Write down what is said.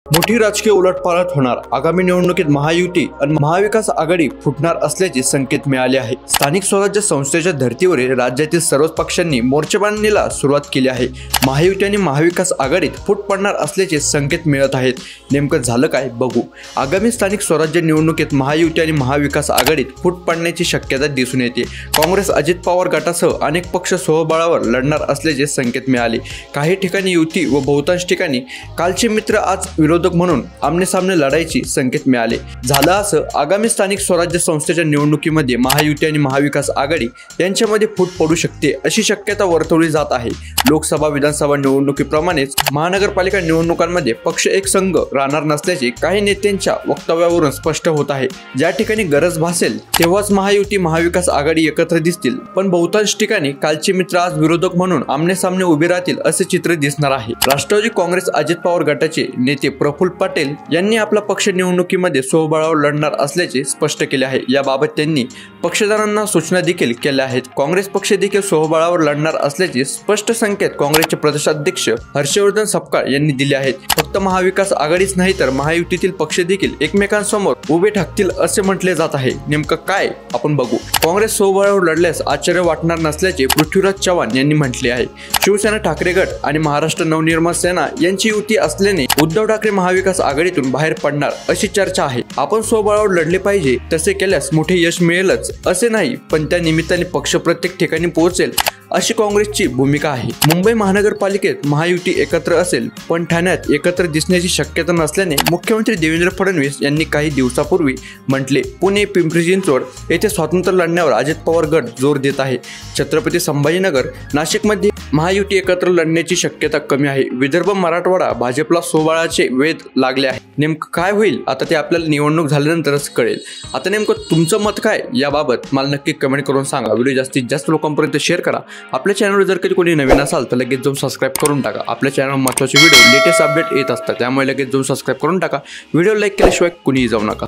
मोठी राजकीय उलटपालट होणार, आगामी निवडणुकीत महायुती आणि महाविकास आघाडी फुटणार असल्याचे संकेत मिळाले आहे। स्थानिक स्वराज्य संस्थेच्या धर्तीवरील राज्यातील सर्वच पक्षांनी मोर्चेबांधणीला सुरुवात केली आहे। महायुती आणि महाविकास आघाडीत फूट पडणार असल्याचे संकेत मिळत आहेत। नेमकं झालं काय बघू। आगामी स्थानिक स्वराज्य निवडणुकीत महायुती आणि महाविकास आघाडीत फूट पडण्याची शक्यता दिसून येते। काँग्रेस अजित पवार गटासह अनेक पक्ष स्वबळावर लढणार असल्याचे संकेत मिळाले। काही ठिकाणी युती व बहुतांश ठिकाणी कालचे मित्र आज विरोधक म्हणून आमने-सामने लढायची संकेत मिळाले। झालं असं, आगामी स्थानिक स्वराज्य संस्थेच्या निवडणुकीमध्ये महायुती आणि महाविकास आघाडी यांच्यामध्ये फूट पडू शकते अशी शक्यता वर्तवली जात आहे। लोकसभा विधानसभा निवडणुकीप्रमाणेच महानगरपालिका निवडणुकांमध्ये पक्ष एक संघ राहणार नसल्याचे काही नेत्यांच्या वक्तव्यावरून स्पष्ट होत आहे। ज्या ठिकाणी गरज भासेल तेव्हाच महायुती महाविकास आघाडी एकत्र दिसतील, पण बहुतांश ठिकाणी कालचे मित्र आज विरोधक म्हणून आमने-सामने उभे राहतील असे चित्र दिसणार आहे। राष्ट्रवादी काँग्रेस अजित पवार गटाचे नेते प्रफुल्ल पटेल यांनी आपला पक्ष निवडणुकीमध्ये स्वबळावर लढणार असल्याचे स्पष्ट केले आहे। याबाबत त्यांनी पक्षदारांना सूचना देखील केल्या आहेत। काँग्रेस पक्ष देखील स्वबळावर लढणार असल्याचे स्पष्ट संकेत काँग्रेसचे प्रदेशाध्यक्ष हर्षवर्धन सपकाळ यांनी दिले आहेत। फक्त महाविकास आघाडीच नाही तर महायुतीतील पक्ष देखील एकमेकांसमोर उभे ठाकतील असे म्हटले जात आहे। नेमकं काय आपण बघू। काँग्रेस स्वबळावर लढल्यास आश्चर्य वाटणार नसल्याचे पृथ्वीराज चव्हाण यांनी म्हटले आहे। शिवसेना ठाकरे गट आणि महाराष्ट्र नवनिर्माण सेना यांची युती असल्याने उद्धव ठाकरे महाविकास आघाडीतून बाहेर पडणार अशी चर्चा आहे। आपण स्वबळावर लढले पाहिजे, तसे केल्यास मोठे यश मिळेलच असे नाही, पण त्या निमित्ताने पक्ष प्रत्येक ठिकाणी पोहोचेल अशी काँग्रेसची भूमिका आहे। मुंबई महानगरपालिकेत महायुती एकत्र असेल, पण ठाण्यात एकत्र दिसण्याची शक्यता नसल्याने मुख्यमंत्री देवेंद्र फडणवीस यांनी काही दिवसापूर्वी म्हटले, पुणे पिंपरी चिंचवड येथे स्वातंत्र्य लढण्यावर अजित पवार गट जोर देत आहे। छत्रपती संभाजीनगर नाशिकमध्ये महायुती एकत्र लढण्याची शक्यता कमी आहे। विदर्भ मराठवाडा भाजपला स्वबळाचे वेध लागले आहे। नेमकं काय होईल आता ते आपल्याला निवडणूक झाल्यानंतरच कळेल। आता नेमकं तुमचं मत काय याबाबत मला नक्की कमेंट करून सांगा। व्हिडिओ जास्तीत जास्त लोकांपर्यंत शेअर करा। आपल्या चॅनलवर जर कधी कोणी नवीन असाल तर लगेच जाऊन सबस्क्राईब करून टाका। आपल्या चॅनलवर महत्त्वाचे व्हिडिओ लेटेस्ट अपडेट येत असतात, त्यामुळे लगेच जाऊन सबस्क्राईब करून टाका। व्हिडिओ लाईक केल्याशिवाय कुणीही जाऊ नका।